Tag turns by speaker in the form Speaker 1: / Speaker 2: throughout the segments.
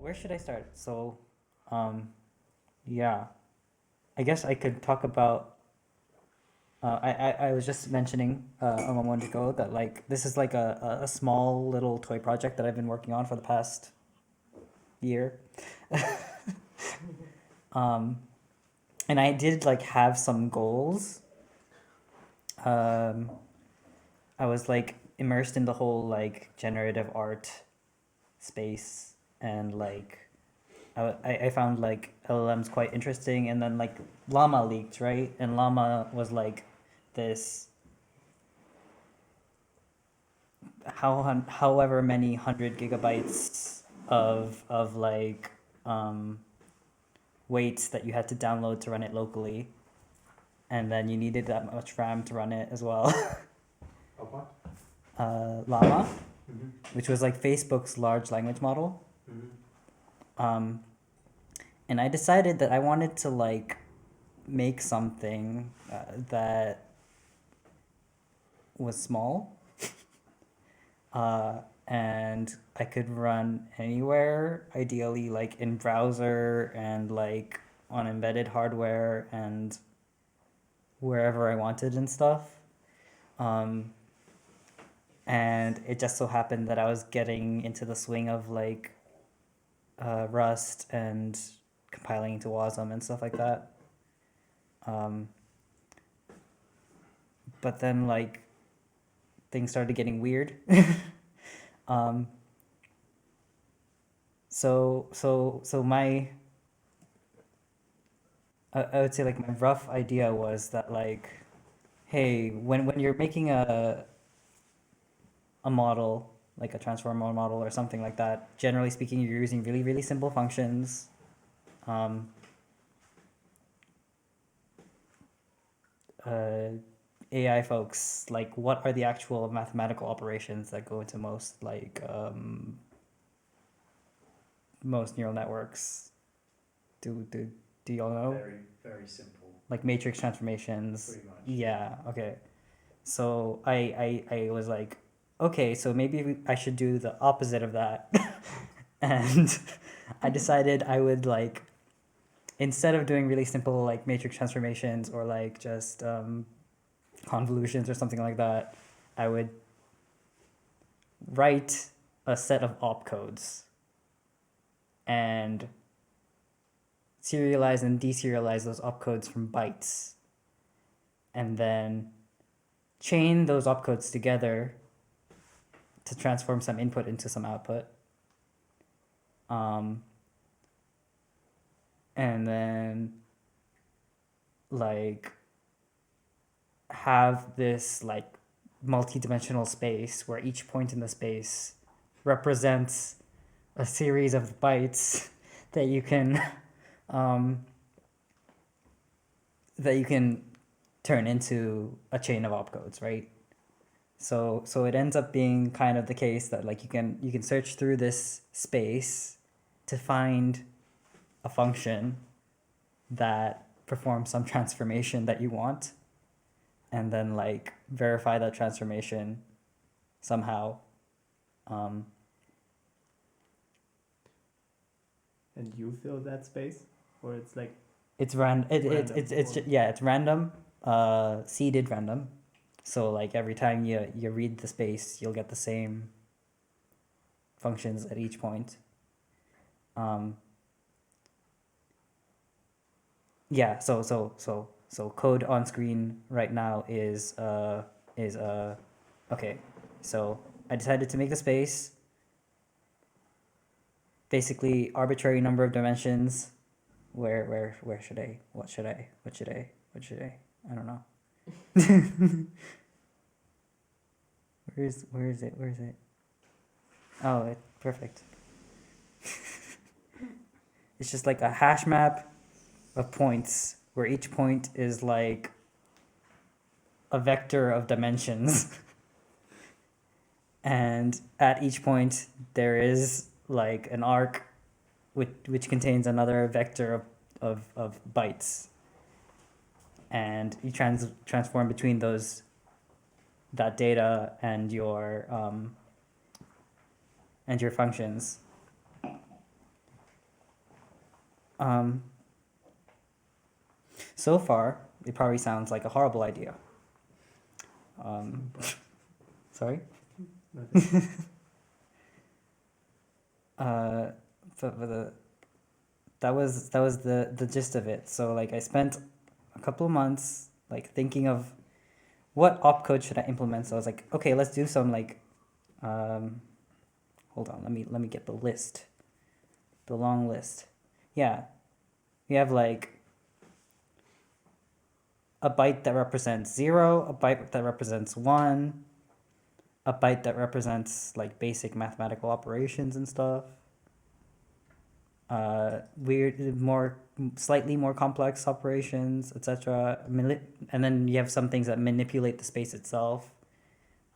Speaker 1: Where should I start? Um, yeah, I guess I could talk about. I was just mentioning a moment ago that like this is like a small little toy project that I've been working on for the past year. um, and I did like have some goals. Um, I was like immersed in the whole like generative art space and like I found like LLMs quite interesting, and then like Llama leaked, right? And Llama was like this however many 100 gigabytes of like um, weights that you had to download to run it locally, and then you needed that much RAM to run it as well.
Speaker 2: Of what?
Speaker 1: Llama,
Speaker 2: Mm-hmm.
Speaker 1: which was like Facebook's large language model.
Speaker 2: Mm-hmm.
Speaker 1: Um, and I decided that I wanted to like make something that was small, and I could run anywhere, ideally like in browser and like on embedded hardware and wherever I wanted and stuff. Um, and it just so happened that I was getting into the swing of like Rust and compiling into Wasm and stuff like that. Um, but then like things started getting weird. um, so my I would say like my rough idea was that like, hey, when you're making a model, like a transformer model or something like that, generally speaking, you're using really, really simple functions. Um, uh, AI folks, like what are the actual mathematical operations that go into most neural networks? Do y'all know?
Speaker 2: Very, very simple,
Speaker 1: Like matrix transformations.
Speaker 2: pretty much.
Speaker 1: Yeah, okay. So I was like, okay, so maybe I should do the opposite of that. And I decided I would like, instead of doing really simple like matrix transformations or like just convolutions or something like that, I would write a set of opcodes and serialize and deserialize those opcodes from bytes, and then chain those opcodes together to transform some input into some output. Um, and then like have this like multi-dimensional space where each point in the space represents a series of bytes that you can um, that you can turn into a chain of opcodes, right? So it ends up being kind of the case that like you can search through this space to find a function that performs some transformation that you want, and then like verify that transformation somehow. Um,
Speaker 3: And you fill that space, or it's like
Speaker 1: it's ran it,
Speaker 3: Random,
Speaker 1: it's
Speaker 3: or-
Speaker 1: yeah, it's random, seeded random. So like every time you read the space, you'll get the same functions at each point. Um, yeah, so code on screen right now is okay. So I decided to make the space basically arbitrary number of dimensions. Where should I? What should I? What should I? What should I? I don't know. Where is it? Where is it? Oh, perfect. It's just like a hash map of points where each point is like a vector of dimensions. And at each point there is like an arc which contains another vector of bytes, and you transform between that data and your functions. Um, so far, it probably sounds like a horrible idea. Sorry?
Speaker 3: Nothing.
Speaker 1: But that was the gist of it. So like I spent a couple of months like thinking of what opcode should I implement. So I was like, okay, let's do some like, hold on, let me get the list, the long list. Yeah, we have like a byte that represents 0, a byte that represents 1, a byte that represents like basic mathematical operations and stuff. Weird, slightly more complex operations, etc. And then you have some things that manipulate the space itself.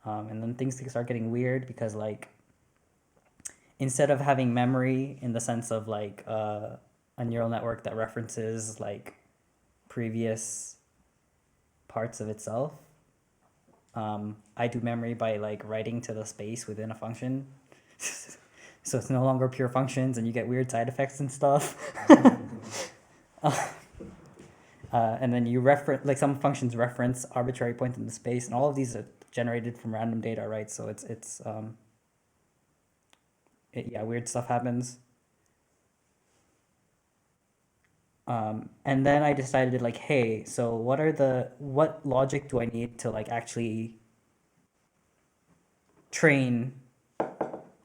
Speaker 1: And then things start getting weird because like instead of having memory in the sense of like a neural network that references like previous parts of itself, I do memory by like writing to the space within a function. So it's no longer pure functions and you get weird side effects and stuff. And then you reference, like some functions reference arbitrary points in the space, and all of these are generated from random data, right? So yeah, weird stuff happens. And then I decided like, hey, so what logic do I need to like actually train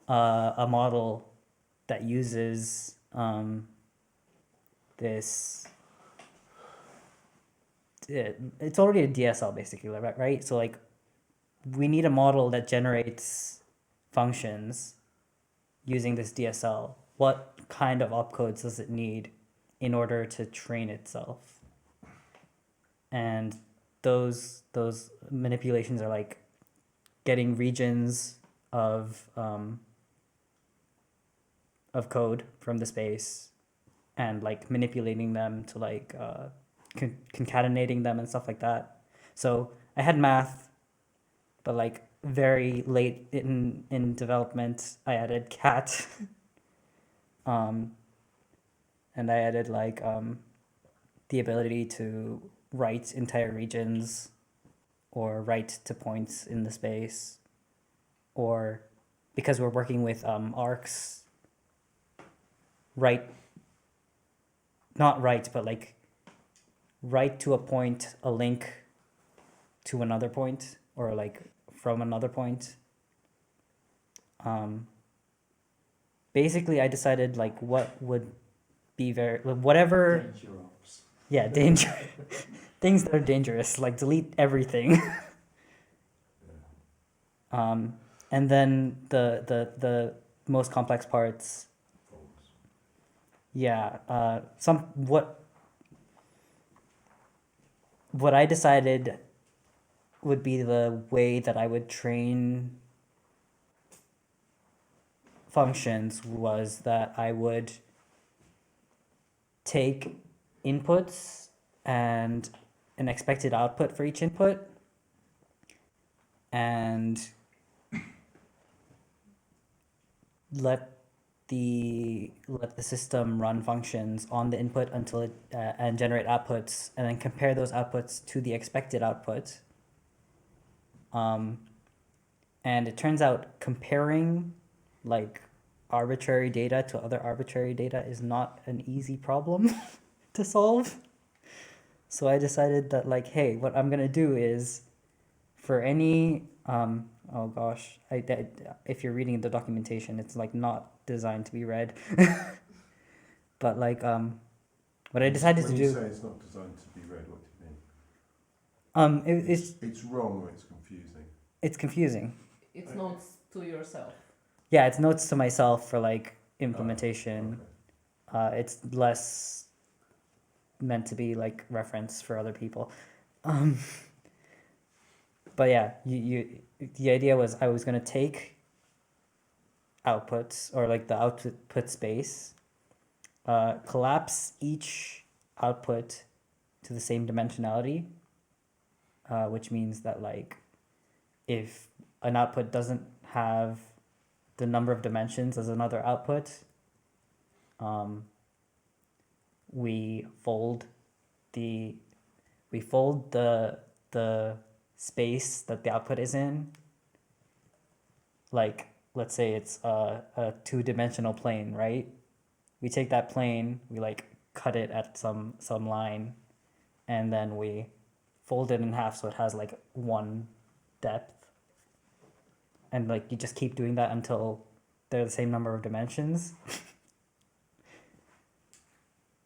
Speaker 1: a model that uses this, it's already a DSL basically, right? So like we need a model that generates functions using this DSL. What kind of opcodes does it need in order to train itself? And those manipulations are like getting regions of code from the space and like manipulating them to like concatenating them and stuff like that. So I had math, but like very late in development, I added cat, and I added like the ability to write entire regions, or write to points in the space, or because we're working with arcs, write, not write, but like write to a point a link to another point, or like from another point. Basically, I decided like what would be whatever.
Speaker 2: Danger ops.
Speaker 1: Yeah, danger. Things that are dangerous, like delete everything. And then the most complex parts. Yeah, what I decided would be the way that I would train functions was that I would take inputs and an expected output for each input, and let the system run functions on the input until it and generate outputs, and then compare those outputs to the expected output. And it turns out comparing like arbitrary data to other arbitrary data is not an easy problem to solve. So I decided that like, hey, what I'm gonna do is for any oh gosh, if you're reading the documentation, it's like not designed to be read. But like what I decided to
Speaker 4: When you
Speaker 1: do,
Speaker 4: say it's not designed to be read, what do you mean? It's wrong or it's confusing?
Speaker 1: it's confusing.
Speaker 5: It's notes to yourself.
Speaker 1: Yeah, it's notes to myself for like implementation.
Speaker 4: Okay.
Speaker 1: It's less meant to be like reference for other people. But yeah, the idea was I was gonna take outputs, or like the output space, collapse each output to the same dimensionality, which means that like if an output doesn't have the number of dimensions as another output, we fold the the space that the output is in. Like, let's say it's a two-dimensional plane, right? We take that plane, we like cut it at some line, and then we fold it in half so it has like one depth. And like you just keep doing that until they're the same number of dimensions.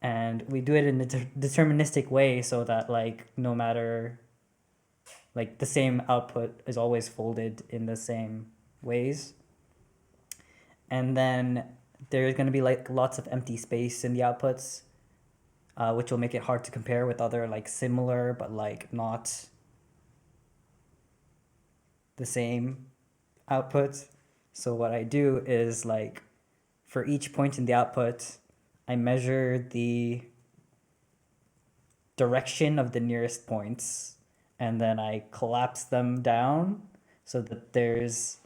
Speaker 1: And we do it in a deterministic way so that like no matter, like the same output is always folded in the same ways. And then there's going to be like lots of empty space in the outputs, which will make it hard to compare with other like similar but like not the same outputs. So what I do is like for each point in the output, I measure the direction of the nearest points, and then I collapse them down so that there's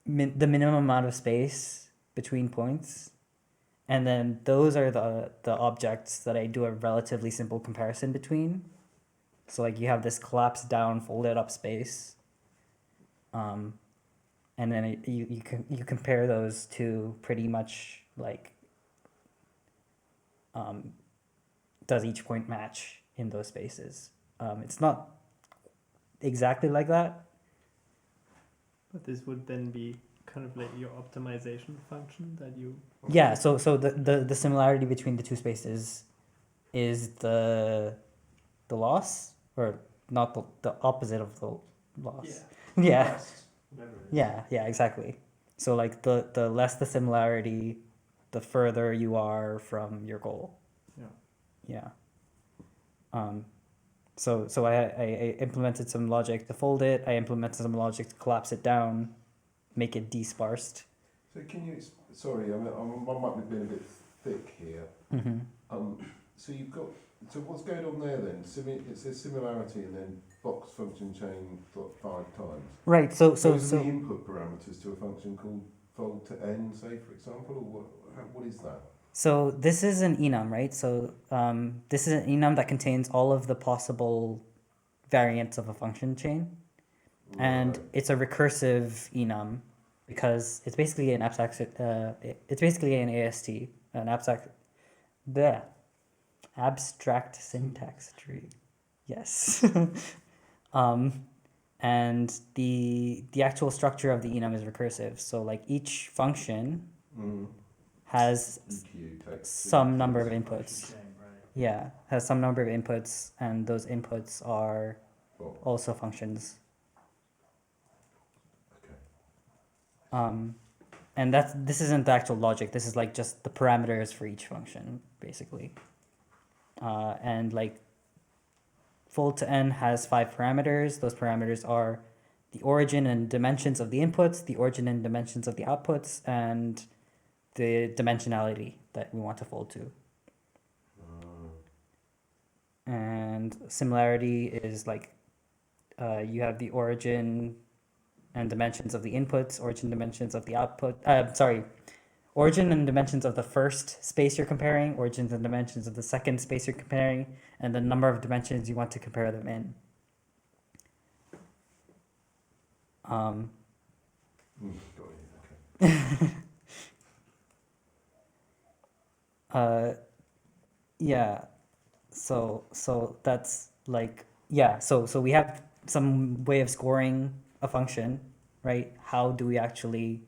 Speaker 1: the minimum amount of space between points. And then those are the objects that I do a relatively simple comparison between. So like you have this collapsed down, folded up space. And then you compare those two pretty much like, does each point match in those spaces? It's not exactly like that.
Speaker 3: But this would then be kind of like your optimization function that you.
Speaker 1: Yeah. So the similarity between the two spaces is the loss, or not the opposite of the loss. Yeah.
Speaker 2: Cost, whatever it is.
Speaker 1: Yeah, exactly. So like the less the similarity, the further you are from your goal.
Speaker 3: Yeah.
Speaker 1: Yeah. So I implemented some logic to fold it. I implemented some logic to collapse it down, make it desparsed.
Speaker 4: So can you, sorry, I might be being a bit thick here.
Speaker 1: Mm-hmm.
Speaker 4: So you've got, so what's going on there then? It says similarity and then box function chain 5 times.
Speaker 1: Right. So
Speaker 4: Those are the input parameters to a function called fold to n, say for example, or what is that?
Speaker 1: So this is an enum, right? So this is an enum that contains all of the possible variants of a function chain, and it's a recursive enum because it's basically an abstract. It's basically an AST, an abstract syntax tree. Yes. And the actual structure of the enum is recursive. So like each function has some number of inputs. Yeah, has some number of inputs, and those inputs are also functions.
Speaker 4: Okay.
Speaker 1: And this isn't the actual logic. This is like just the parameters for each function, basically. And like fold to n has 5 parameters. Those parameters are the origin and dimensions of the inputs, the origin and dimensions of the outputs, and the dimensionality that we want to fold to. And similarity is like you have the origin and dimensions of the inputs, origin dimensions of the output. Origin and dimensions of the first space you're comparing, origins and dimensions of the second space you're comparing, and the number of dimensions you want to compare them in.
Speaker 4: Got it, okay.
Speaker 1: Yeah, so that's like, yeah, so we have some way of scoring a function, right? How do we actually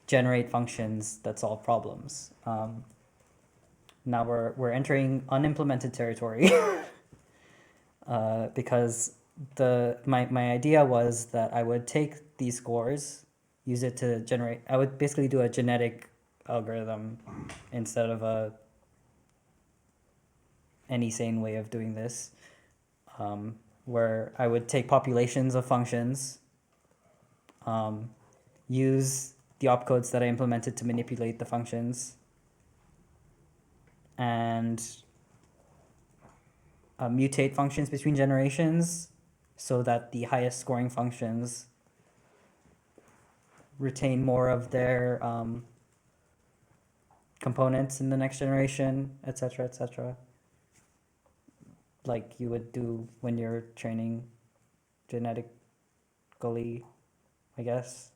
Speaker 1: generate functions that solve problems? Now we're entering unimplemented territory. Because my idea was that I would take these scores, use it to generate, I would basically do a genetic algorithm instead of any sane way of doing this, where I would take populations of functions, use the opcodes that I implemented to manipulate the functions, and mutate functions between generations so that the highest scoring functions retain more of their components in the next generation, etc., etc. Like you would do when you're training genetically, I guess.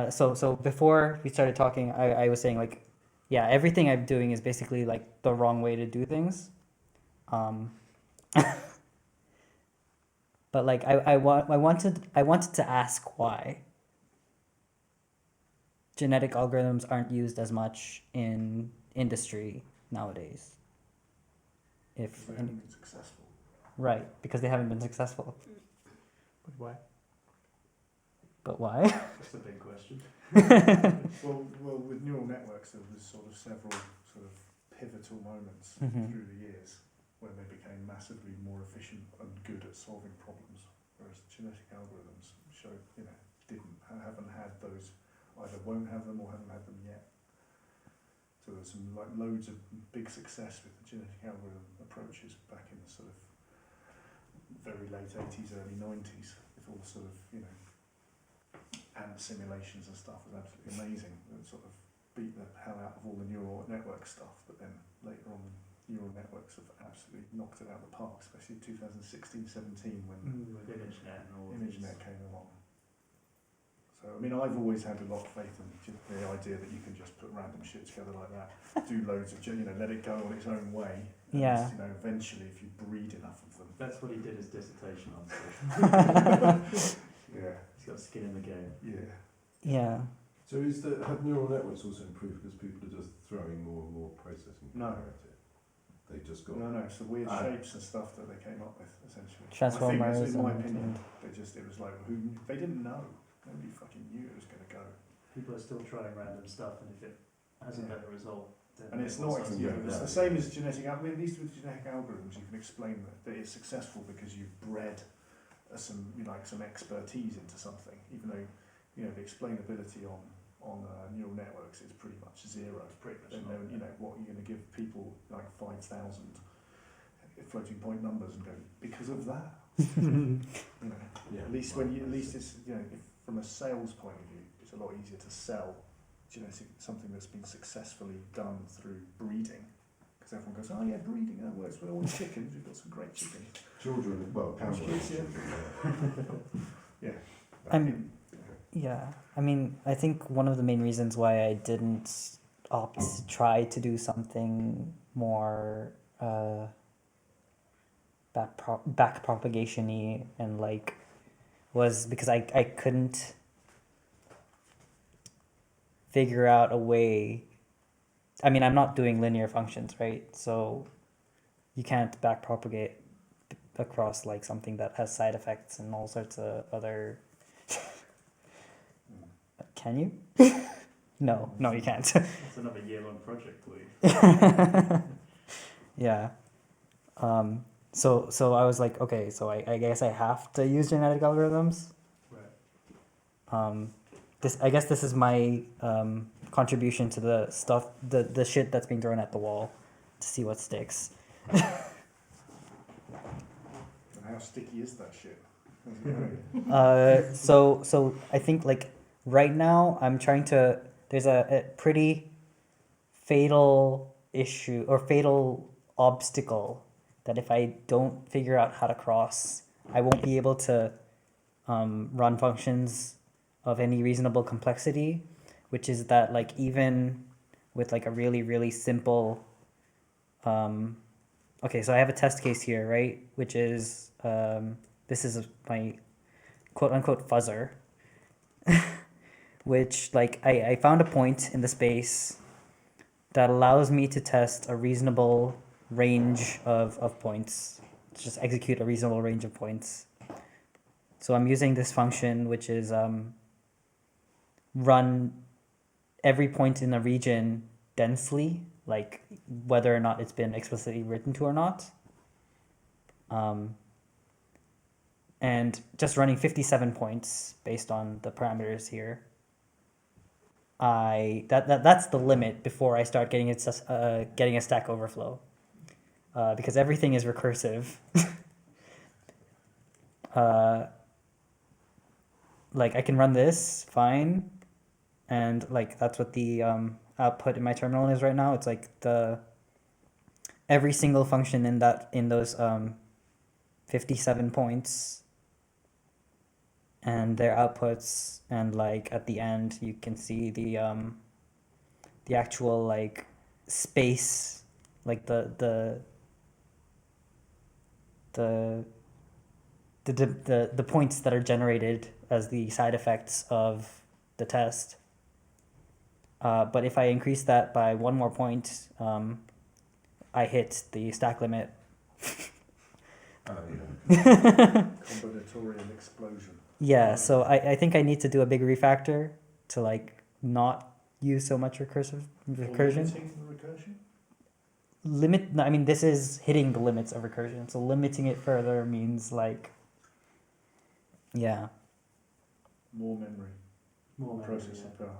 Speaker 1: So before we started talking, I was saying like, yeah, everything I'm doing is basically like the wrong way to do things. But like I wanted to ask why genetic algorithms aren't used as much in industry nowadays. If
Speaker 4: They haven't been successful.
Speaker 1: right, because they haven't been successful.
Speaker 3: But why?
Speaker 1: But why?
Speaker 2: That's a big question.
Speaker 4: Well, with neural networks, there was sort of several sort of pivotal moments
Speaker 1: Mhm.
Speaker 4: through the years when they became massively more efficient and good at solving problems, whereas genetic algorithms haven't had those, either won't have them or haven't had them yet. So there's some like loads of big success with the genetic algorithm approaches back in the sort of very late 80s, early 90s, with all sort of, ant simulations and stuff was absolutely amazing. It sort of beat the hell out of all the neural network stuff, but then later on neural networks have absolutely knocked it out of the park, especially 2016-17 when
Speaker 2: With ImageNet and all
Speaker 4: ImageNet came along. So, I mean, I've always had a lot of faith in the idea that you can just put random shit together like that, do loads of, let it go on its own way. And
Speaker 1: Yeah.
Speaker 4: Eventually, if you breed enough of them.
Speaker 2: That's what he did his dissertation on. So
Speaker 4: Yeah.
Speaker 2: he's got skin in the game.
Speaker 4: Yeah.
Speaker 1: Yeah.
Speaker 6: So have neural networks also improved because people are just throwing more and more processing
Speaker 4: No.
Speaker 6: power at it? They just got...
Speaker 4: No, it's the weird
Speaker 6: Ah.
Speaker 4: shapes and stuff that they came up with, essentially.
Speaker 1: Transformers
Speaker 4: I think that's, in my
Speaker 1: and-
Speaker 4: opinion, it was like, they didn't know. Nobody fucking knew it was going to go.
Speaker 2: People are still trying random stuff, and if it has a
Speaker 4: Yeah.
Speaker 2: better result, then
Speaker 4: And it's
Speaker 2: it
Speaker 4: not,
Speaker 2: wants us to
Speaker 6: yeah,
Speaker 2: do
Speaker 4: it's
Speaker 2: that.
Speaker 4: the same as genetic, at least with genetic algorithms, you can explain that it's successful because you've bred some expertise into something, even though, the explainability on neural networks is pretty much zero.
Speaker 2: Pretty much
Speaker 4: Then,
Speaker 2: not.
Speaker 4: what are you going to give people like 5,000 floating point numbers and go, because of that?
Speaker 6: Yeah.
Speaker 4: At least it's, if, from a sales point of view, it's a lot easier to sell something that's been successfully done through breeding. Because everyone goes, oh yeah, breeding, that works with all the chickens, we've got some great chickens.
Speaker 6: Children, well, parents
Speaker 4: Kids, yeah.
Speaker 1: Yeah. I mean, I think one of the main reasons why I didn't opt to try to do something more back propagation-y and like was because I couldn't figure out a way. I mean, I'm not doing linear functions, right? So you can't back propagate across like something that has side effects and all sorts of other. Can you? No, you can't.
Speaker 2: That's another year-long project for you.
Speaker 1: Yeah. So I was like, okay, so I guess I have to use genetic algorithms.
Speaker 2: Right.
Speaker 1: I guess this is my contribution to the stuff, the shit that's being thrown at the wall, to see what sticks.
Speaker 4: And how sticky is that shit?
Speaker 1: So I think like right now I'm trying to. There's a pretty fatal issue or fatal obstacle that if I don't figure out how to cross, I won't be able to run functions of any reasonable complexity, which is that like even with like a really, really simple okay, so I have a test case here, right? Which is this is my quote unquote fuzzer, which like I found a point in the space that allows me to test a reasonable range of points, to just execute a reasonable range of points. So I'm using this function, which is run every point in a region densely, like whether or not it's been explicitly written to or not. And just running 57 points based on the parameters here. That's the limit before I start getting getting a Stack Overflow, because everything is recursive. Like I can run this fine, and like that's what the output in my terminal is right now. It's like every single function in those 57 points and their outputs, and like at the end you can see the actual like space, like the points that are generated as the side effects of the test. But if I increase that by one more point, I hit the stack limit.
Speaker 4: Combinatorial explosion.
Speaker 1: Yeah, so I think I need to do a big refactor to like not use so much recursion.
Speaker 4: Limiting the recursion?
Speaker 1: No, I mean, this is hitting the limits of recursion, so limiting it further means like, yeah.
Speaker 4: More memory.
Speaker 3: More
Speaker 4: Processing power.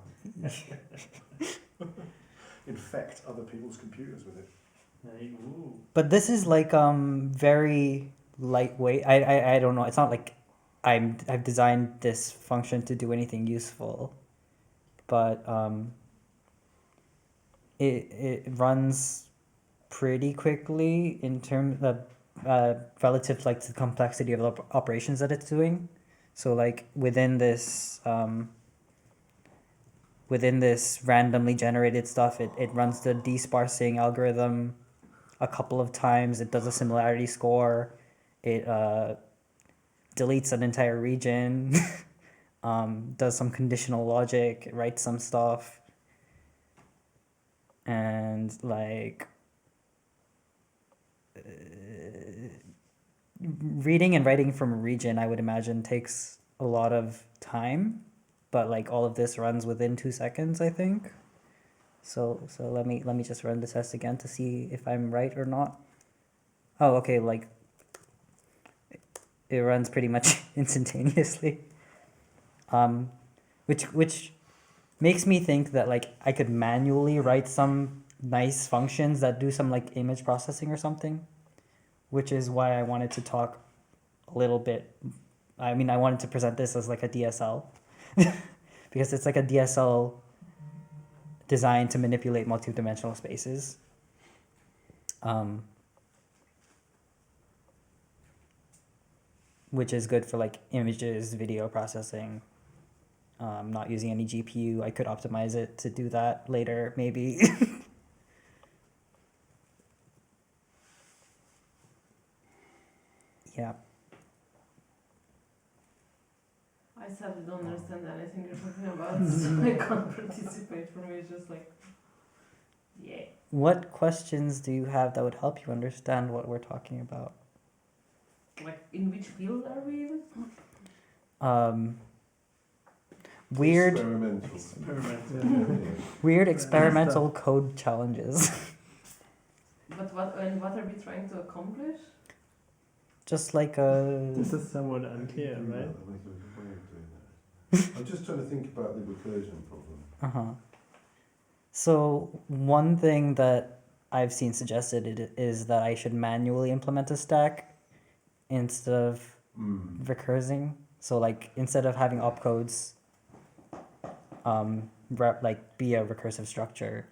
Speaker 4: Infect other people's computers with it.
Speaker 3: Ooh.
Speaker 1: But this is like very lightweight. I don't know. It's not like I've designed this function to do anything useful, but it runs pretty quickly in terms of relative to like the complexity of the operations that it's doing. So like within this randomly generated stuff, it runs the desparsing algorithm a couple of times. It does a similarity score. It deletes an entire region. Does some conditional logic. It writes some stuff. And like reading and writing from a region, I would imagine, takes a lot of time, but like all of this runs within 2 seconds, I think. So let me just run the test again to see if I'm right or not. Oh, okay, like it runs pretty much instantaneously. Which makes me think that like I could manually write some nice functions that do some like image processing or something, which is why I wanted to talk a little bit. I mean, I wanted to present this as like a DSL because it's like a DSL designed to manipulate multidimensional spaces. Which is good for like images, video processing. Not using any GPU. I could optimize it to do that later, maybe. Yeah.
Speaker 5: I sadly don't understand anything you're talking about, so I can't participate. For me, it's just like, yeah.
Speaker 1: What questions do you have that would help you understand what we're talking about?
Speaker 5: Like, in which field are we in?
Speaker 1: Weird
Speaker 6: Experimental.
Speaker 1: weird experimental code challenges.
Speaker 5: But what are we trying to accomplish?
Speaker 1: Just like a
Speaker 3: This is somewhat unclear, right?
Speaker 6: I'm just trying to think about the recursion problem.
Speaker 1: uh-huh. So one thing that I've seen suggested is that I should manually implement a stack instead of recursing. So like instead of having opcodes like be a recursive structure,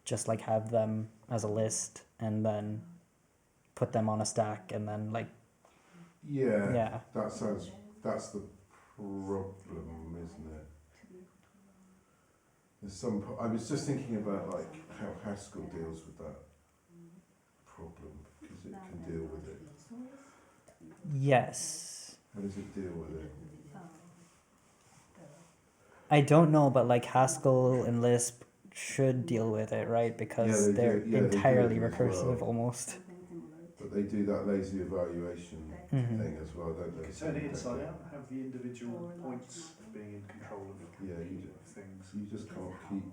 Speaker 1: just like have them as a list and then put them on a stack and then like yeah.
Speaker 6: That's the problem, isn't it? There's I was just thinking about like how Haskell deals with that problem, because it can deal with it.
Speaker 1: Yes.
Speaker 6: How does it deal with it?
Speaker 1: I don't know, but like Haskell and Lisp should deal with it, right? Because
Speaker 6: they
Speaker 1: they're
Speaker 6: do. Yeah, they do
Speaker 1: entirely
Speaker 6: as well.
Speaker 1: recursive almost.
Speaker 6: But they do that lazy evaluation
Speaker 1: Mhm.
Speaker 6: thing as well, don't they?
Speaker 4: Turn it inside out, have the individual points being in control of
Speaker 6: Yeah, you do.
Speaker 4: things.
Speaker 6: You just can't keep.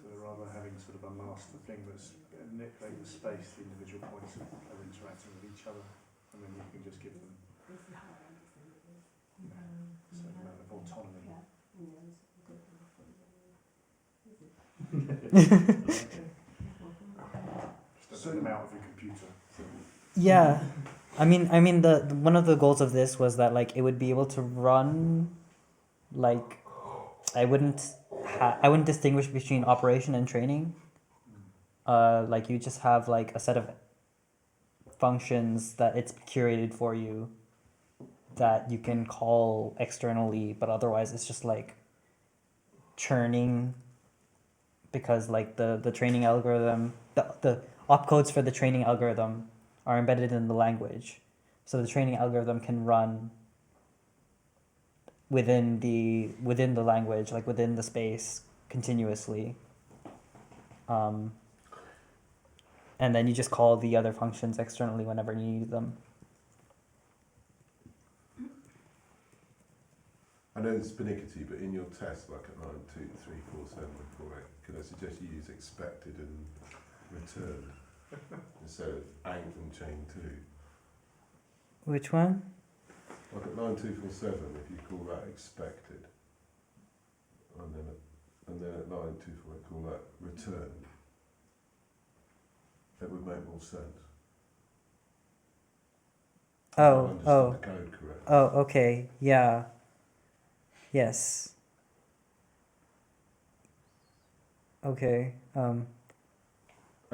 Speaker 4: So rather having sort of a master thing that's manipulating the space, the individual points are interacting with each other, and then you can just give them a certain amount of autonomy. Just don't let them out of your computer.
Speaker 1: Yeah. I mean the one of the goals of this was that like it would be able to run like I wouldn't distinguish between operation and training. Like you just have like a set of functions that it's curated for you that you can call externally, but otherwise it's just like churning, because like the training algorithm, the opcodes for the training algorithm are embedded in the language. So the training algorithm can run within the language, like within the space, continuously. And then you just call the other functions externally whenever you need them.
Speaker 6: I know it's pernickety, but in your test, like at 9, 2, 3, 4, 7, and 4, 8, could I suggest you use expected and return instead of ank and chain 2?
Speaker 1: Which one?
Speaker 6: Like at 9, 2, 4, 7, if you call that expected, and then at 9, 2, 4, 8, call that return, it would make more sense. If I understood the code correctly.
Speaker 1: Oh, okay, yeah. Yes. Okay.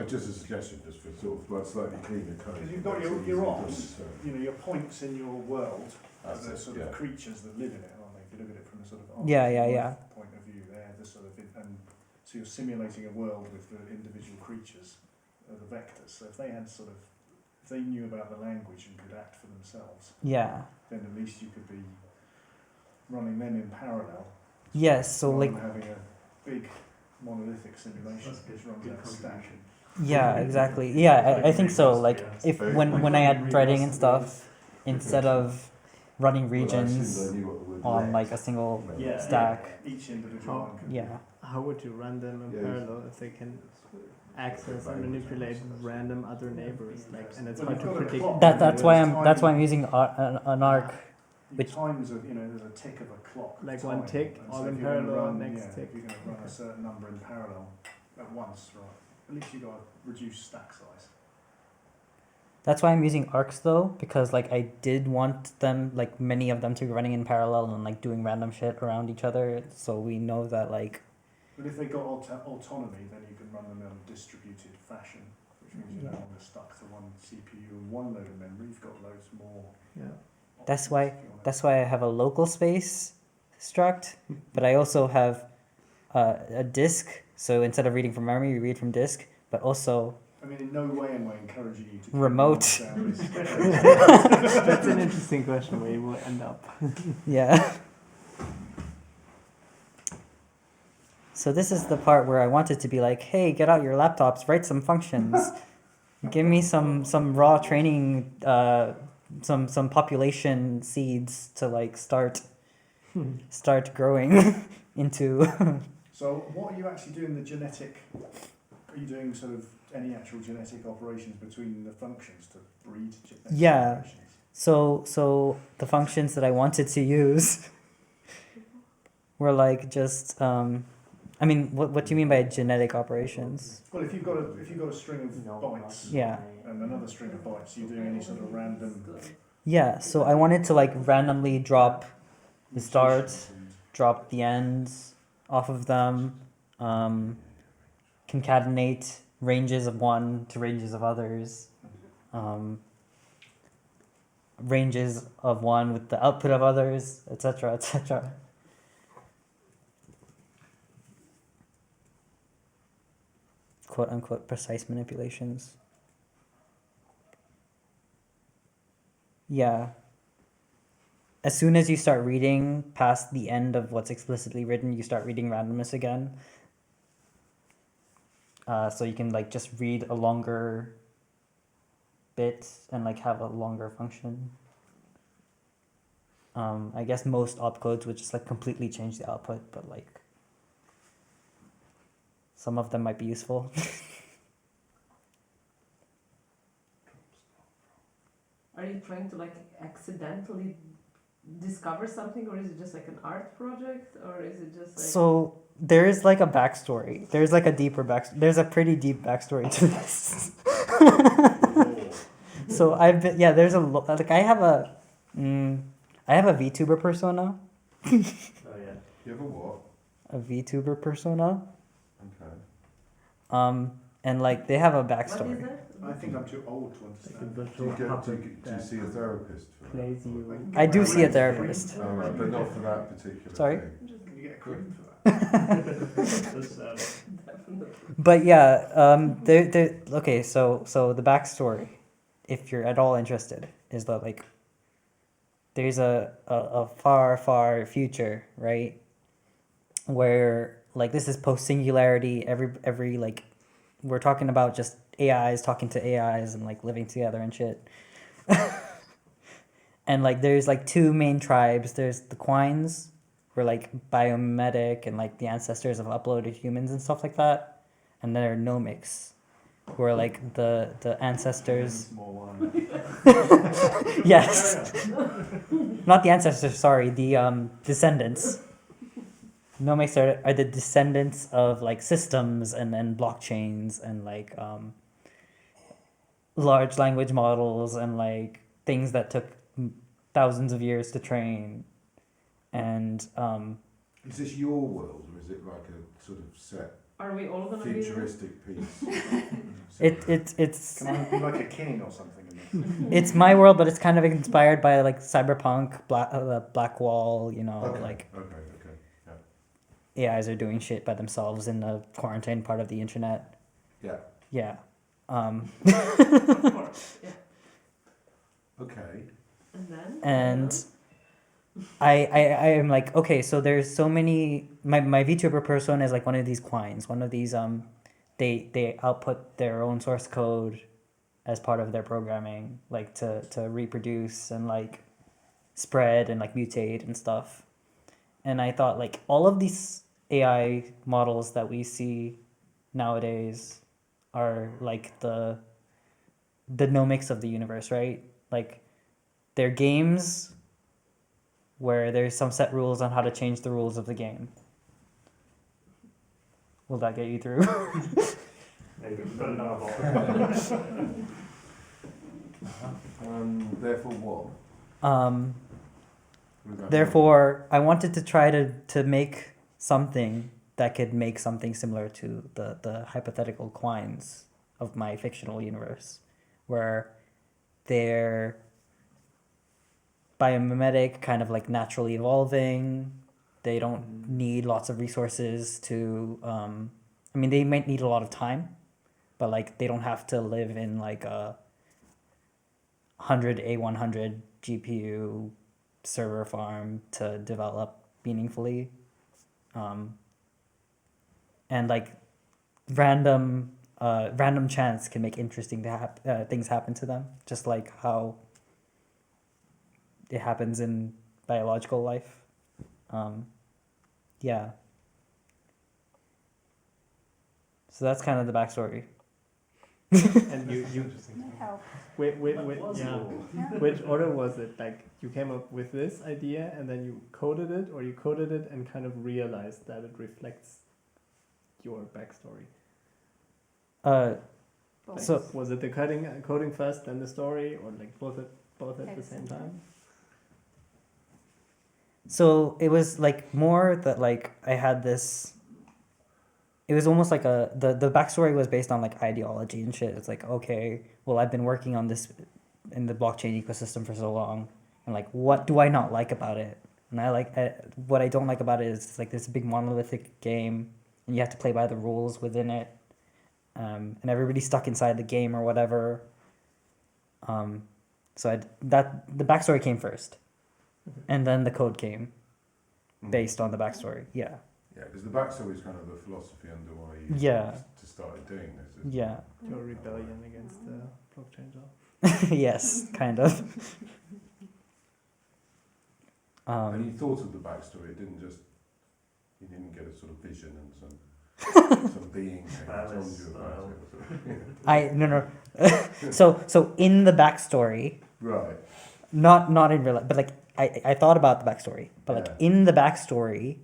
Speaker 6: Just a suggestion, just for sort of like slightly cleaner code.
Speaker 4: Because you've got
Speaker 6: That's easy
Speaker 4: your
Speaker 6: to
Speaker 4: ops,
Speaker 6: understand.
Speaker 4: your points in your world are
Speaker 6: That's
Speaker 4: the
Speaker 6: it,
Speaker 4: sort
Speaker 6: yeah.
Speaker 4: of creatures that live in it, aren't they? If you look at it from a sort of
Speaker 1: Yeah.
Speaker 4: point of view, they're the sort of, and so you're simulating a world with the individual creatures, the vectors. So if they had if they knew about the language and could act for themselves,
Speaker 1: Yeah.
Speaker 4: then at least you could be running them in parallel.
Speaker 1: Yes. So
Speaker 4: rather
Speaker 1: like.
Speaker 4: than having a big monolithic simulation which runs out of stack.
Speaker 1: Yeah. Exactly. Yeah. I think so. Like if when I add threading and stuff, instead of running
Speaker 6: Well, I assumed
Speaker 1: regions
Speaker 6: I knew what the word
Speaker 1: on
Speaker 6: let
Speaker 1: like a single
Speaker 3: Yeah.
Speaker 1: stack.
Speaker 4: Each individual
Speaker 3: Oh,
Speaker 4: one could
Speaker 1: Yeah.
Speaker 3: How would you run them in
Speaker 6: Yeah.
Speaker 3: parallel if they can access and manipulate random other neighbors? Like, and it's
Speaker 4: Well,
Speaker 3: hard
Speaker 4: you've
Speaker 3: to
Speaker 4: got a
Speaker 3: predict.
Speaker 4: clock.
Speaker 1: That's why I'm using an arc. Which-
Speaker 4: times of, there's a tick of a clock. of
Speaker 3: Like one
Speaker 4: time,
Speaker 3: tick,
Speaker 4: and
Speaker 3: all
Speaker 4: so
Speaker 3: in
Speaker 4: if you're gonna
Speaker 3: parallel,
Speaker 4: run-
Speaker 3: next
Speaker 4: yeah,
Speaker 3: tick.
Speaker 4: If you're going to run a certain number in parallel at once, right? At least you've got to reduce stack size.
Speaker 1: That's why I'm using arcs though, because like I did want them, like many of them, to be running in parallel and like doing random shit around each other. So we know that like.
Speaker 4: But if they got autonomy, then you can run them in a distributed fashion, which means you're no longer stuck to one CPU and one load of memory. You've got loads more.
Speaker 3: Yeah.
Speaker 1: That's
Speaker 4: options
Speaker 1: why-
Speaker 4: if you wanna-
Speaker 1: That's why I have a local space struct, but I also have a disk. So instead of reading from memory, you read from disk. But also,
Speaker 4: I mean, in no way am I encouraging you to
Speaker 1: Remote.
Speaker 4: down this.
Speaker 3: That's an interesting question where you will end up.
Speaker 1: yeah. So this is the part where I wanted to be like, hey, get out your laptops, write some functions, give me some raw training, some population seeds to like start growing into.
Speaker 4: So what are you actually doing the genetic, are you doing sort of any actual genetic operations between the functions to breed genetic
Speaker 1: Yeah.
Speaker 4: operations?
Speaker 1: So the functions that I wanted to use were like just I mean, what do you mean by genetic operations?
Speaker 4: Well, if you've got a string of bytes
Speaker 1: Yeah.
Speaker 4: and another string of bytes, you're doing any sort of random
Speaker 1: Yeah, so I wanted to like randomly drop the start,
Speaker 4: mutations and-
Speaker 1: drop the ends off of them, concatenate ranges of one to ranges of others, ranges of one with the output of others, etc., etc. Quote unquote precise manipulations. Yeah. As soon as you start reading past the end of what's explicitly written, you start reading randomness again. So you can like just read a longer bit and like have a longer function. I guess most opcodes would just like completely change the output, but like some of them might be useful.
Speaker 5: Are you trying to like accidentally discover something, or is it just like an art project, or is it just like
Speaker 1: So there is like a backstory. There's like a deeper backstory. There's a pretty deep backstory to this. So I've been, yeah, there's like I have a VTuber persona.
Speaker 2: Oh yeah.
Speaker 6: You have a what?
Speaker 1: a VTuber persona.
Speaker 6: Okay.
Speaker 1: And like they have a
Speaker 5: What is
Speaker 1: backstory.
Speaker 5: that?
Speaker 4: I think I'm too old to
Speaker 3: Like a
Speaker 4: understand.
Speaker 6: Do you,
Speaker 3: virtual
Speaker 6: go, do, you,
Speaker 3: puppet
Speaker 6: do you
Speaker 3: that
Speaker 6: see a therapist for that?
Speaker 3: plays you.
Speaker 1: I do see a
Speaker 4: Cream.
Speaker 1: therapist.
Speaker 6: Oh, right, but not for that particular
Speaker 1: Sorry?
Speaker 6: thing.
Speaker 4: Can you get a cream for that?
Speaker 5: Definitely.
Speaker 1: But yeah, they're okay. So the backstory, if you're at all interested, is that like there's a far future, right? Where like this is post singularity. Every like we're talking about just AIs talking to AIs and like living together and shit. And like there's like two main tribes. There's the Quines, who are like biomimetic and like the ancestors of uploaded humans and stuff like that. And there are Nomics, who are like the ancestors.
Speaker 4: Small one.
Speaker 1: Yes, not the ancestors. Sorry, the descendants. Nomics are the descendants of like systems and blockchains and like large language models and like things that took thousands of years to train. And
Speaker 6: Is this your world, or is it like a sort of set
Speaker 5: Are we all gonna be there?
Speaker 6: futuristic piece?
Speaker 1: it's
Speaker 4: Can I be like a king or something in this?
Speaker 1: it's my world, but it's kind of inspired by like cyberpunk, Black Wall. You know,
Speaker 6: Okay,
Speaker 1: like
Speaker 6: okay.
Speaker 1: AIs are doing shit by themselves in the quarantine part of the internet.
Speaker 6: Yeah.
Speaker 1: Yeah.
Speaker 5: Of course. Yeah.
Speaker 6: Okay.
Speaker 5: And then?
Speaker 1: And I am like, okay, so there's so many. My VTuber persona is like one of these Quines, one of these they output their own source code as part of their programming, like to reproduce and like spread and like mutate and stuff. And I thought like all of these AI models that we see nowadays are like the Nomics of the universe, right? Like they're games where there's some set rules on how to change the rules of the game. Will that get you through?
Speaker 2: Maybe, but not all.
Speaker 6: Therefore, what? What does that
Speaker 1: Therefore, I wanted to try to make something that could make something similar to the hypothetical Quines of my fictional universe, where they're biomimetic, kind of like naturally evolving. They don't need lots of resources to. I mean, they might need a lot of time, but like they don't have to live in like a 100 A100 GPU server farm to develop meaningfully. And like random chance can make interesting things happen to them, just like how it happens in biological life. Yeah. So that's kind of the backstory.
Speaker 3: And you
Speaker 7: That helps.
Speaker 3: wait,
Speaker 2: Was
Speaker 3: yeah.
Speaker 2: cool.
Speaker 3: Which order was it? Like you came up with this idea and then you coded it, or you coded it and kind of realized that it reflects your backstory? Like,
Speaker 1: So-
Speaker 3: was it the coding first, then the story, or like both at the same time?
Speaker 1: So it was like more that like I had this. It was almost like the backstory was based on like ideology and shit. It's like, okay, well, I've been working on this in the blockchain ecosystem for so long, and like, what do I not like about it? And what I don't like about it is it's like this big monolithic game, and you have to play by the rules within it, and everybody's stuck inside the game or whatever. So the backstory came first, and then the code came
Speaker 6: Mm.
Speaker 1: based on the backstory. Yeah.
Speaker 6: Yeah, because the backstory is kind of the philosophy under why you
Speaker 1: Yeah.
Speaker 6: to start doing this. Isn't
Speaker 1: Yeah.
Speaker 3: Your rebellion against the blockchain law.
Speaker 1: Yes, kind of.
Speaker 6: And you thought of the backstory. It didn't just you didn't get a sort of vision and some being came and told you about it.
Speaker 1: No. So in the backstory,
Speaker 6: Right.
Speaker 1: not in real life, but like I thought about the backstory, but like
Speaker 6: Yeah.
Speaker 1: in the backstory,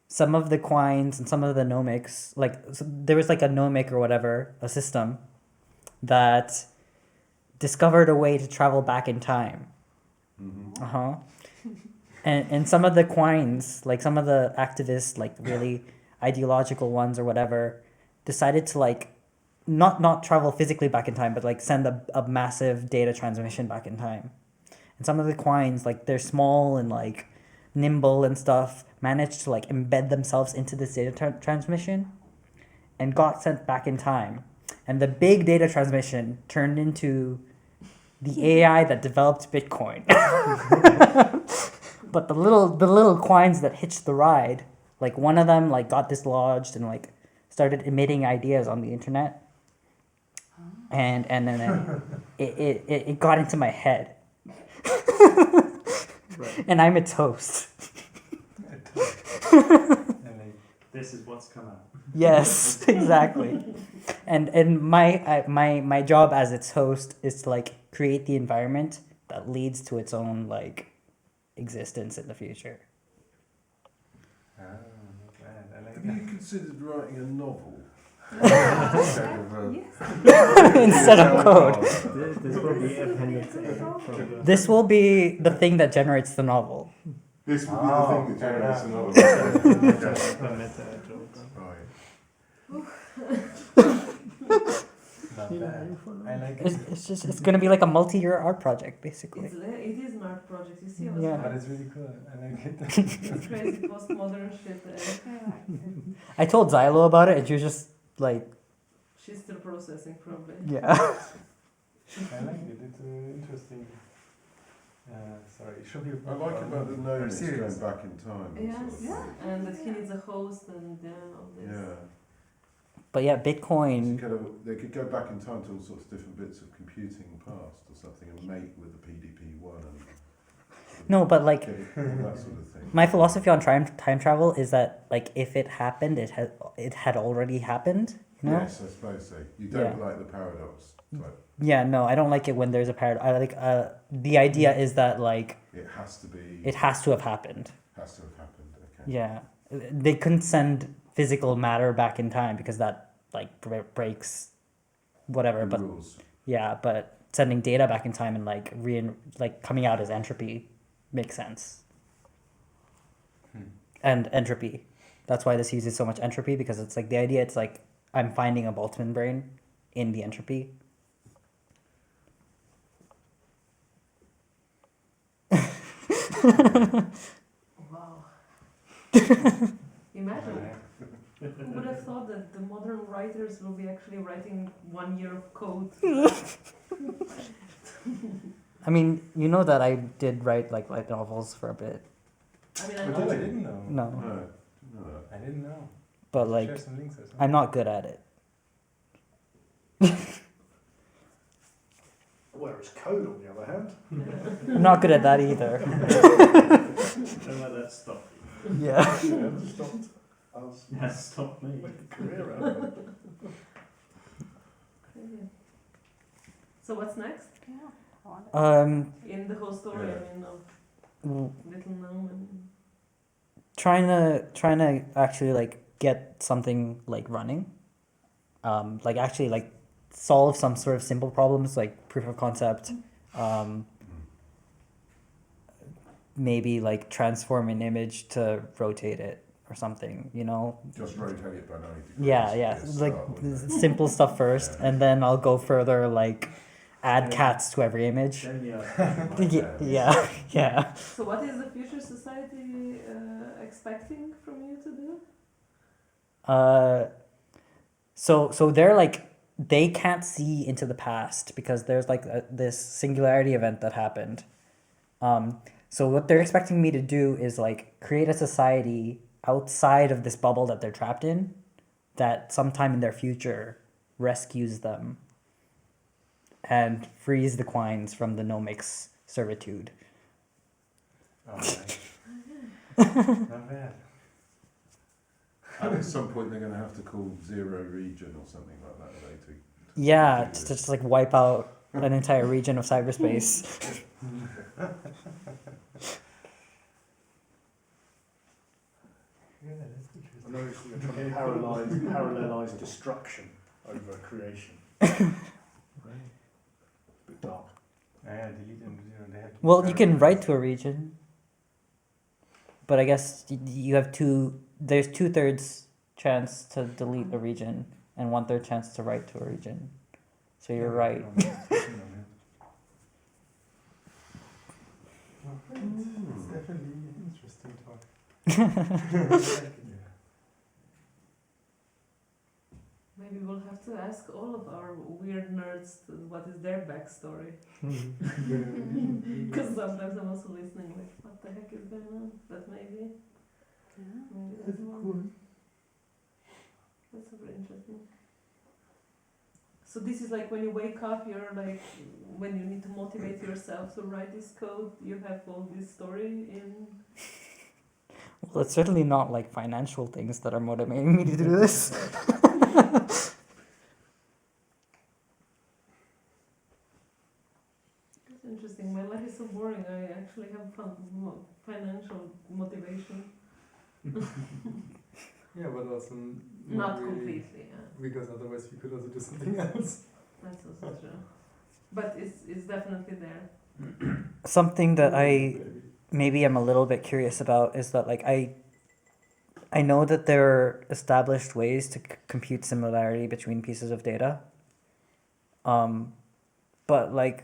Speaker 1: some of the Quines and some of the Nomics, like so there was like a Nomic or whatever, a system that discovered a way to travel back in time.
Speaker 6: Mm-hmm.
Speaker 1: And some of the quines, like some of the activists, like really ideological ones or whatever, decided to like not travel physically back in time, but like send a massive data transmission back in time. And some of the quines, like they're small and like nimble and stuff, managed to like embed themselves into this data transmission and got sent back in time. And the big data transmission turned into the AI that developed Bitcoin. But the little quines that hitched the ride, like one of them like got dislodged and like started emitting ideas on the internet. And then it got into my head.
Speaker 3: Right.
Speaker 1: And I'm a toast.
Speaker 2: And like, this is what's come out.
Speaker 1: Yes, exactly. And my job as its host is to like create the environment that leads to its own like existence in the future.
Speaker 2: Ah, not bad. I like
Speaker 6: Have
Speaker 2: that.
Speaker 6: you considered writing a novel?
Speaker 1: Instead of code.
Speaker 3: This will be Appendix A from the.
Speaker 1: This will be the thing that generates the novel.
Speaker 6: This would be
Speaker 2: Oh,
Speaker 6: the thing that
Speaker 2: fair
Speaker 6: generates a
Speaker 2: enough.
Speaker 6: novel.
Speaker 3: The meta joke.
Speaker 6: Right.
Speaker 2: Not bad. I like
Speaker 1: It's,
Speaker 2: it.
Speaker 1: it's gonna be like a multi-year art project basically.
Speaker 5: It is an art project. You see, I was
Speaker 1: Yeah.
Speaker 2: But it's really cool. I like it.
Speaker 5: crazy postmodern shit. I like it.
Speaker 1: I told Xylo about it and she was just like,
Speaker 5: She's still processing, probably.
Speaker 1: yeah.
Speaker 2: I like it. It's interesting. Sorry, it should be.
Speaker 6: I like about the notice going
Speaker 2: serious.
Speaker 6: back in time.
Speaker 5: Yes.
Speaker 6: Sort of thing.
Speaker 5: And that he needs a host and all this.
Speaker 6: Yeah.
Speaker 1: But yeah,
Speaker 6: So
Speaker 1: Bitcoin.
Speaker 6: they could go back in time to all sorts of different bits of computing past or something and mate with the PDP-1 and
Speaker 1: No, but like
Speaker 6: get it, all that sort of thing.
Speaker 1: my philosophy on time travel is that like if it happened, it had already happened. You know?
Speaker 6: Yes, I suppose so. You don't like the paradox type.
Speaker 1: Yeah, no, I don't like it when there's a paradox. I like the idea is that like
Speaker 6: It has to be.
Speaker 1: it has to have happened.
Speaker 6: has to have happened. Okay.
Speaker 1: Yeah, they couldn't send physical matter back in time because that like breaks whatever.
Speaker 6: The
Speaker 1: But
Speaker 6: rules.
Speaker 1: yeah, but sending data back in time and like coming out as entropy makes sense. And entropy, that's why this uses so much entropy because it's like the idea. It's like I'm finding a Boltzmann brain in the entropy.
Speaker 5: Wow. Imagine. Who would have thought that the modern writers will be actually writing 1 year of code?
Speaker 1: I mean, you know that I did write like light novels for a bit.
Speaker 5: I mean, I
Speaker 2: I
Speaker 5: know.
Speaker 2: didn't know.
Speaker 1: No,
Speaker 6: No, no.
Speaker 2: I didn't know.
Speaker 1: but
Speaker 2: Share
Speaker 1: like
Speaker 2: some links or something.
Speaker 1: I'm not good at it.
Speaker 4: Whereas code, on the other hand,
Speaker 1: I'm not good at that either.
Speaker 3: Don't let that stop you.
Speaker 1: Yeah.
Speaker 4: stopped us
Speaker 3: Yeah, stop me.
Speaker 4: career out of it.
Speaker 5: Crazy. So what's next? In the whole story,
Speaker 6: Yeah.
Speaker 5: I mean, of
Speaker 1: w-
Speaker 5: Little Gnome and...
Speaker 1: trying to actually like get something like running, like actually like solve some sort of simple problems like proof of concept, maybe like transform an image to rotate it or something, you know.
Speaker 6: Just rotate it by 90 degrees.
Speaker 1: Yeah, yeah,
Speaker 6: Yes,
Speaker 1: like
Speaker 6: start with that.
Speaker 1: simple stuff first,
Speaker 6: Yeah.
Speaker 1: and then I'll go further, like add
Speaker 3: Yeah.
Speaker 1: cats to every image.
Speaker 3: Then you have
Speaker 1: Yeah, yeah.
Speaker 5: So what is the future society expecting from you to do?
Speaker 1: So they're like they can't see into the past because there's like this singularity event that happened. So what they're expecting me to do is like create a society outside of this bubble that they're trapped in, that sometime in their future rescues them and frees the quines from the nomics servitude.
Speaker 2: Oh, nice. Not bad.
Speaker 6: And at some point they're going to have to call zero region or something like that later.
Speaker 1: Yeah, to just like wipe out an entire region of cyberspace.
Speaker 2: Yeah, that's interesting.
Speaker 4: I know you're trying to parallelize destruction over creation.
Speaker 3: Right.
Speaker 4: It's a bit dark.
Speaker 2: Yeah, delete and zero. They have to
Speaker 1: Well, you can write to a region. but I guess you have there's 2/3 chance to delete a region and 1/3 chance to write to a region. So you're right.
Speaker 2: It's definitely interesting talk.
Speaker 5: Maybe we'll have to ask all of our weird nerds what is their backstory. Because sometimes I'm also listening like, what the heck is going on? But maybe that's one. That's super interesting. So this is like when you wake up, you're like, when you need to motivate yourself to write this code, you have all this story in.
Speaker 1: Well, it's certainly not like financial things that are motivating me to do this.
Speaker 5: That's interesting. My life is so boring. I actually have financial motivation.
Speaker 2: Yeah, but also
Speaker 5: Not
Speaker 2: really,
Speaker 5: completely, yeah.
Speaker 2: because otherwise we could also do something else.
Speaker 5: That's also true. But it's definitely there.
Speaker 1: Something that maybe I'm a little bit curious about is that like I know that there are established ways to compute similarity between pieces of data. But like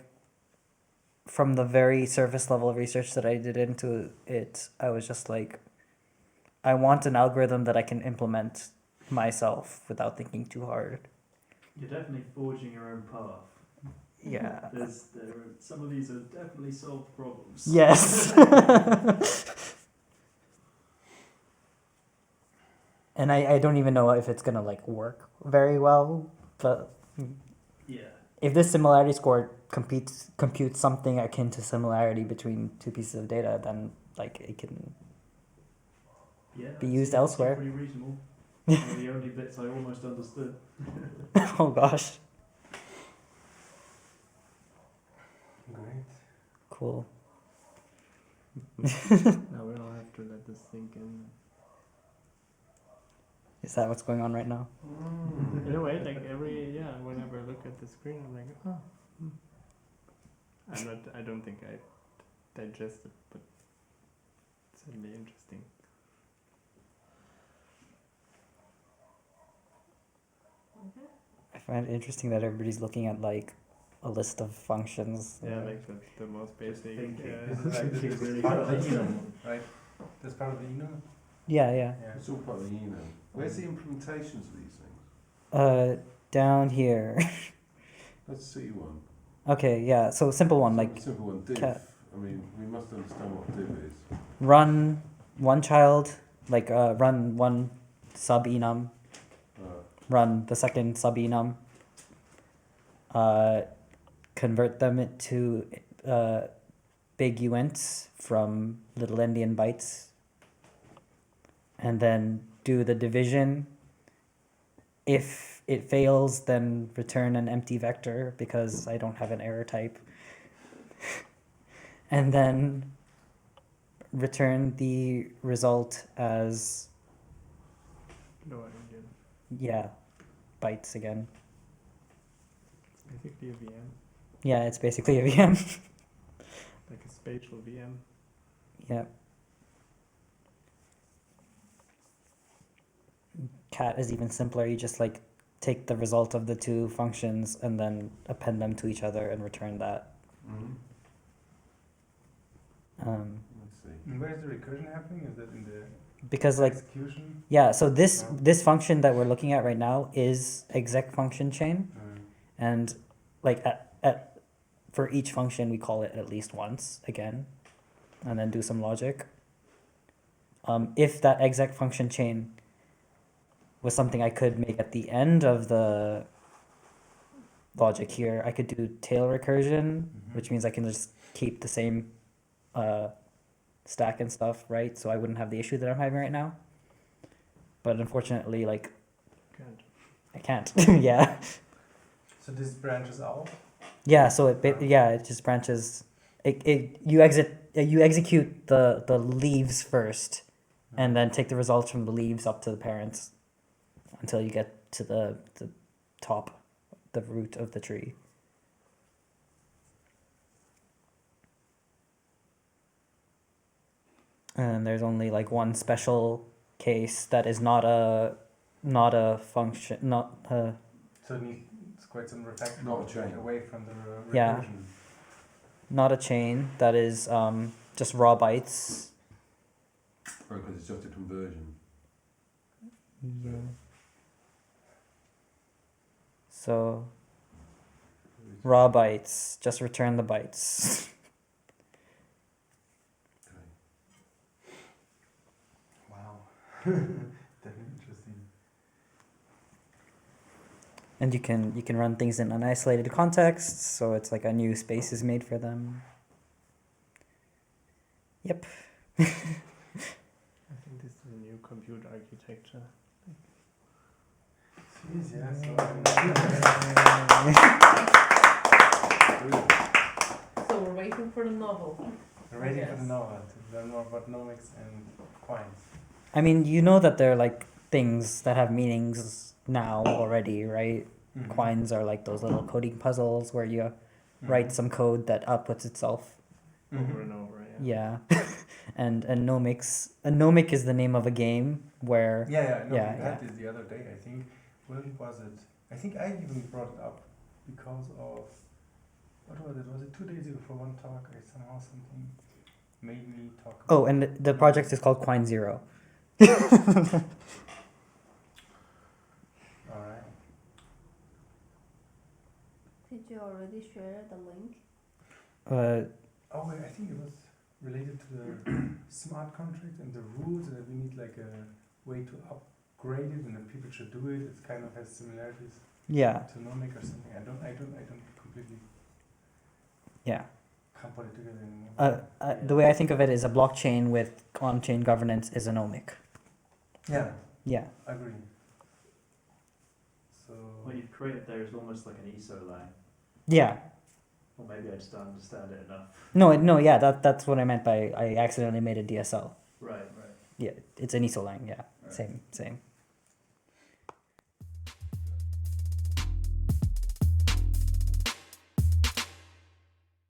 Speaker 1: from the very surface level of research that I did into it, I was just like, I want an algorithm that I can implement myself without thinking too hard.
Speaker 7: You're definitely forging your own path.
Speaker 1: Yeah.
Speaker 7: Some of these are definitely solved problems.
Speaker 1: Yes. And I don't even know if it's gonna like work very well, but
Speaker 7: Yeah.
Speaker 1: if this similarity score computes something akin to similarity between two pieces of data, then like it can
Speaker 7: Yeah.
Speaker 1: be used elsewhere.
Speaker 7: Pretty reasonable. One of the only bits I almost understood.
Speaker 1: Oh gosh.
Speaker 2: Great.
Speaker 1: Cool.
Speaker 3: Now we'll have to let this sink in.
Speaker 1: Is that what's going on right now?
Speaker 3: In a way, like whenever I look at the screen, I'm like, oh. I don't think I digest it, but it's certainly interesting.
Speaker 5: Okay.
Speaker 1: I find it interesting that everybody's looking at like a list of functions.
Speaker 3: Yeah, like the most basic.
Speaker 2: This is like
Speaker 7: Thinking really
Speaker 2: part of the
Speaker 7: fast.
Speaker 2: enum, right? That's part of the enum?
Speaker 1: Yeah, yeah.
Speaker 6: It's all part of the enum. Where's the implementations of these things?
Speaker 1: Down here.
Speaker 6: Let's see one.
Speaker 1: Okay, yeah. So simple one, like
Speaker 6: Simple one, div.
Speaker 1: cat.
Speaker 6: I mean, we must understand what div is.
Speaker 1: run one child, like run one sub enum, run the second sub enum, convert them to big uints from little endian bytes, and then do the division. If it fails, then return an empty vector because I don't have an error type. And then return the result as,
Speaker 3: Lower Indian.
Speaker 1: yeah, bytes again.
Speaker 3: It's basically a VM,
Speaker 1: Yeah, it's basically a VM.
Speaker 3: like a spatial VM.
Speaker 1: Yeah. Cat is even simpler. You just like take the result of the two functions and then append them to each other and return that.
Speaker 6: Mm-hmm. Let's see.
Speaker 2: And where is the recursion happening? Is that in the
Speaker 1: Because like,
Speaker 2: execution?
Speaker 1: yeah, so this function that we're looking at right now is exec function chain, and like for each function we call it at least once again, and then do some logic. If that exec function chain was something I could make at the end of the logic here, I could do tail recursion, which means I can just keep the same stack and stuff, right? So I wouldn't have the issue that I'm having right now. But unfortunately, like,
Speaker 3: Can't.
Speaker 1: I can't. Yeah.
Speaker 2: So this branches out?
Speaker 1: Yeah. So it just branches. You execute the leaves first, and then take the results from the leaves up to the parents, until you get to the top, the root of the tree. and there's only like one special case that is not a function, not a
Speaker 2: So it needs quite some refactoring
Speaker 6: Not a chain.
Speaker 2: away from the recursion.
Speaker 1: Yeah. not a chain, that is just raw bytes.
Speaker 6: Right, because it's just a conversion.
Speaker 1: Yeah. So raw bytes, just return the bytes.
Speaker 2: Wow. Definitely interesting.
Speaker 1: And you can run things in unisolated contexts, so it's like a new space is made for them. Yep.
Speaker 3: I think this is a new compute architecture.
Speaker 2: Jeez, yeah.
Speaker 5: So we're waiting for the novel.
Speaker 2: We're waiting for
Speaker 5: Yes.
Speaker 2: the Nova to learn more about nomics and quines.
Speaker 1: I mean, you know that they're like things that have meanings now already, right? Quines are like those little coding puzzles where you write some code that outputs itself.
Speaker 3: Over and over, yeah.
Speaker 1: Yeah. and nomics. A nomic is the name of a game where
Speaker 2: Yeah, no,
Speaker 1: Yeah,
Speaker 2: we
Speaker 1: yeah.
Speaker 2: had this the other day, I think. When was it? I think I even brought it up because of, what was it? Was it 2 days ago for one talk? I somehow something made me talk about.
Speaker 1: oh, and the project is called Quine0.
Speaker 2: Alright.
Speaker 8: Did you already share the link?
Speaker 2: Oh, wait, I think it was related to the smart contract and the rules, and that we need like a way to upgrade it, and that people should do it. It kind of has similarities
Speaker 1: Yeah.
Speaker 2: to nomic or something. I don't completely
Speaker 1: Yeah.
Speaker 2: can't put it together anymore.
Speaker 1: The way I think of it is a blockchain with on-chain governance is a nomic.
Speaker 2: Yeah,
Speaker 1: Yeah.
Speaker 2: I agree. So
Speaker 7: What you've created there is almost like an ESO line.
Speaker 1: Yeah.
Speaker 7: Or maybe I just don't understand it enough.
Speaker 1: No, yeah, that's what I meant by I accidentally made a DSL.
Speaker 7: Right.
Speaker 1: Yeah, it's an ISO line, yeah.
Speaker 7: Right.
Speaker 1: Same.